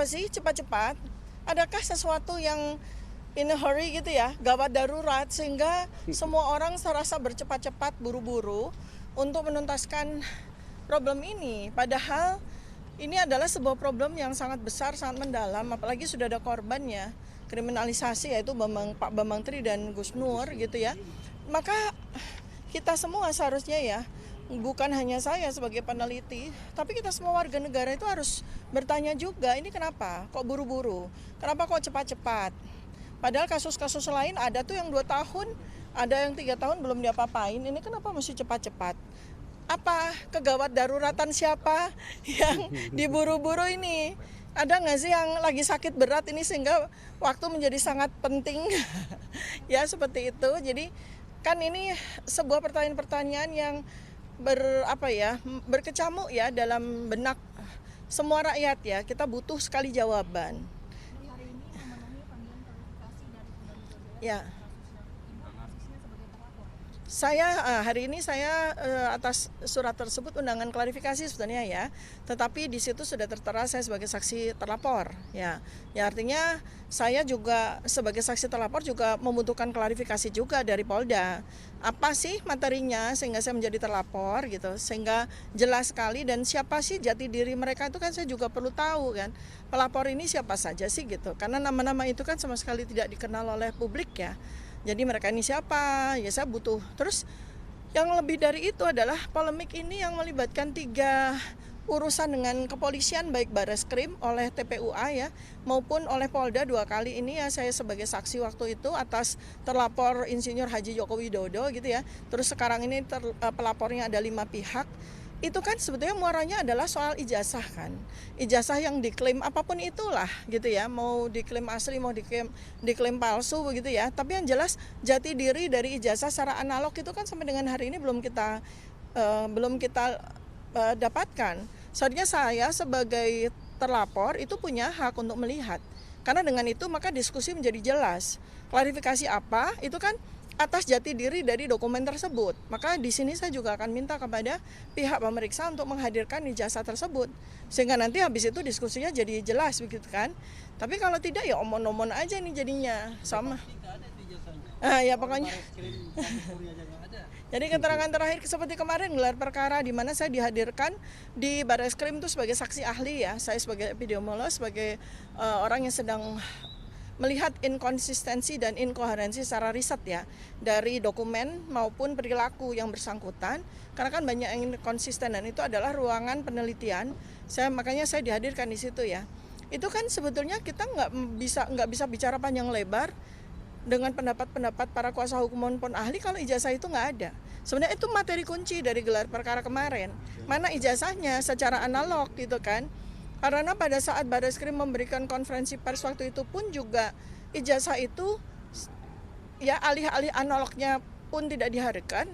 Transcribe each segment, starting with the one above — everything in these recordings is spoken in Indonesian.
kenapa sih cepat-cepat? Adakah sesuatu yang in a hurry gitu ya, gawat darurat sehingga semua orang serasa bercepat-cepat buru-buru untuk menuntaskan problem ini? Padahal ini adalah sebuah problem yang sangat besar, sangat mendalam, apalagi sudah ada korbannya, kriminalisasi yaitu Pak Bambang Tri dan Gus Nur gitu ya. Maka kita semua seharusnya ya, bukan hanya saya sebagai peneliti, tapi kita semua warga negara itu harus bertanya juga, ini kenapa kok buru-buru, kenapa kok cepat-cepat. Padahal kasus-kasus lain ada tuh yang 2 tahun, ada yang 3 tahun belum diapa-apain, ini kenapa mesti cepat-cepat. Apa kegawat daruratan siapa yang diburu-buru ini? Ada nggak sih yang lagi sakit berat ini sehingga waktu menjadi sangat penting? Ya seperti itu. Jadi kan ini sebuah pertanyaan-pertanyaan yang berkecamuk ya dalam benak semua rakyat ya. Kita butuh sekali jawaban. Hari ini memenuhi panggilan klarifikasi dari Polda Metro Jaya. Ya. Posisinya sebagai terlapor. Hari ini saya atas surat tersebut undangan klarifikasi sebenarnya ya, tetapi di situ sudah tertera saya sebagai saksi terlapor ya. Ya artinya saya juga sebagai saksi terlapor juga membutuhkan klarifikasi juga dari Polda. Apa sih materinya sehingga saya menjadi terlapor gitu, sehingga jelas sekali dan siapa sih jati diri mereka itu kan saya juga perlu tahu kan. Pelapor ini siapa saja sih gitu, karena nama-nama itu kan sama sekali tidak dikenal oleh publik ya. Jadi mereka ini siapa? Ya saya butuh. Terus yang lebih dari itu adalah polemik ini yang melibatkan 3 urusan dengan kepolisian, baik Bareskrim oleh TPUA ya maupun oleh Polda 2 kali ini ya, saya sebagai saksi waktu itu atas terlapor Insinyur Haji Joko Widodo gitu ya. Terus sekarang ini pelapornya ada 5 pihak. Itu kan sebetulnya muaranya adalah soal ijazah kan, ijazah yang diklaim apapun itulah gitu ya, mau diklaim asli mau diklaim palsu begitu ya, tapi yang jelas jati diri dari ijazah secara analog itu kan sampai dengan hari ini belum kita dapatkan. Seharusnya saya sebagai terlapor itu punya hak untuk melihat, karena dengan itu maka diskusi menjadi jelas. Klarifikasi apa itu kan atas jati diri dari dokumen tersebut. Maka di sini saya juga akan minta kepada pihak pemeriksa untuk menghadirkan ijazah tersebut. Sehingga nanti habis itu diskusinya jadi jelas begitu kan. Tapi kalau tidak ya omon-omon aja nih jadinya. Sama. Ya pokoknya. Jadi keterangan terakhir seperti kemarin gelar perkara di mana saya dihadirkan di Bareskrim itu sebagai saksi ahli ya. Saya sebagai epidemiolog, sebagai orang yang sedang melihat inkonsistensi dan inkoherensi secara riset ya dari dokumen maupun perilaku yang bersangkutan, karena kan banyak yang konsisten dan itu adalah ruangan penelitian. Makanya saya dihadirkan di situ ya. Itu kan sebetulnya kita nggak bisa bicara panjang lebar dengan pendapat-pendapat para kuasa hukum maupun ahli kalau ijazah itu nggak ada. Sebenarnya itu materi kunci dari gelar perkara kemarin. Mana ijazahnya secara analog gitu kan. Karena pada saat Bareskrim memberikan konferensi pers waktu itu pun juga ijazah itu ya alih-alih analognya pun tidak dihadirkan,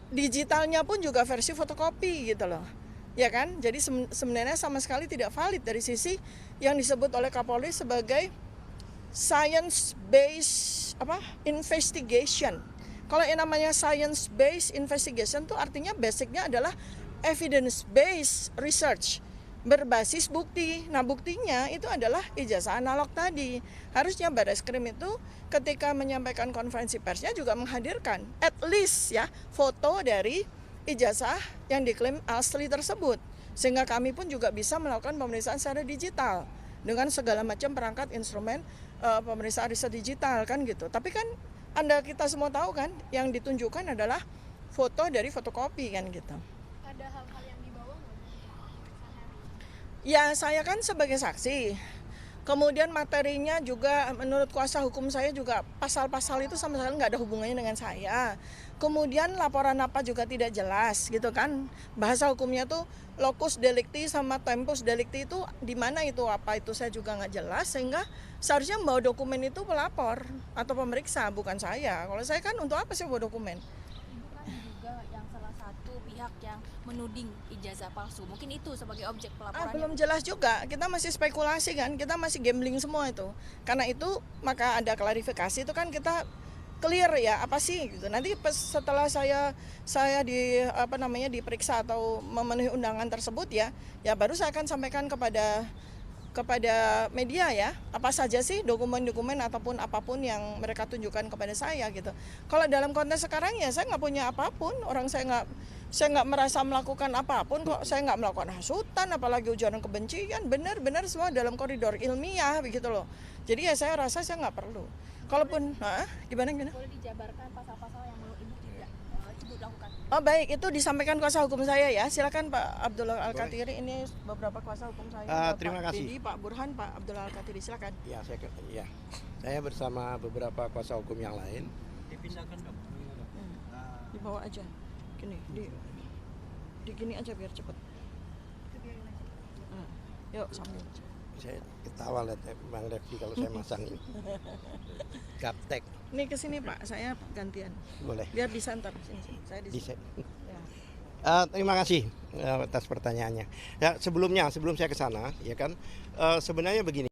digitalnya pun juga versi fotokopi gitu loh. Ya kan? Jadi sebenarnya sama sekali tidak valid dari sisi yang disebut oleh Kapolri sebagai science based investigation. Kalau yang namanya science based investigation itu artinya basicnya adalah evidence based research, berbasis bukti. Nah buktinya itu adalah ijazah analog tadi. Harusnya Bareskrim itu ketika menyampaikan konferensi persnya juga menghadirkan at least ya foto dari ijazah yang diklaim asli tersebut. Sehingga kami pun juga bisa melakukan pemeriksaan secara digital dengan segala macam perangkat instrumen pemeriksaan riset digital kan gitu. Tapi kan kita semua tahu kan yang ditunjukkan adalah foto dari fotokopi kan gitu. Ada hal-hal yang dibawa nggak? Ya saya kan sebagai saksi, kemudian materinya juga menurut kuasa hukum saya juga pasal-pasal itu sama sekali nggak ada hubungannya dengan saya. Kemudian laporan apa juga tidak jelas gitu kan, bahasa hukumnya tuh locus delicti sama tempus delicti itu di mana itu apa itu saya juga nggak jelas, sehingga seharusnya membawa dokumen itu pelapor atau pemeriksa bukan saya. Kalau saya kan untuk apa sih bawa dokumen? Ibu kan juga yang salah satu pihak yang menuding ijazah palsu. Mungkin itu sebagai objek pelaporannya. Belum jelas juga, kita masih spekulasi kan, kita masih gambling semua itu. Karena itu maka ada klarifikasi itu kan kita clear ya apa sih gitu. Nanti setelah saya diperiksa atau memenuhi undangan tersebut ya baru saya akan sampaikan kepada kepada media ya, apa saja sih dokumen-dokumen ataupun apapun yang mereka tunjukkan kepada saya gitu. Kalau dalam konteks sekarang ya saya nggak punya apapun, saya nggak merasa melakukan apapun kok, saya nggak melakukan hasutan, apalagi ujaran kebencian, benar-benar semua dalam koridor ilmiah begitu loh. Jadi ya saya rasa saya nggak perlu. Kalaupun, gimana? Boleh dijabarkan pasal-pasal yang menurut Ibu tidak Ibu lakukan? Oh baik, itu disampaikan kuasa hukum saya ya. Silakan Pak Abdullah Al-Katiri, ini beberapa kuasa hukum saya. Terima Pak kasih. Dedi, Pak Burhan, Pak Abdullah Al-Katiri, silakan. Ya, saya bersama beberapa kuasa hukum yang lain. Dipindahkan dong. Dibawa aja. Gini, di gini aja biar cepet. Yuk sambil. Saya ketawa lihat Bang Refli kalau saya masang ini. Gaptek, Nih ke sini Pak, saya gantian. boleh. Biar bisa ntar sini. Saya di sini. Ya. Terima kasih atas pertanyaannya. Ya, sebelum saya ke sana, ya kan, sebenarnya begini.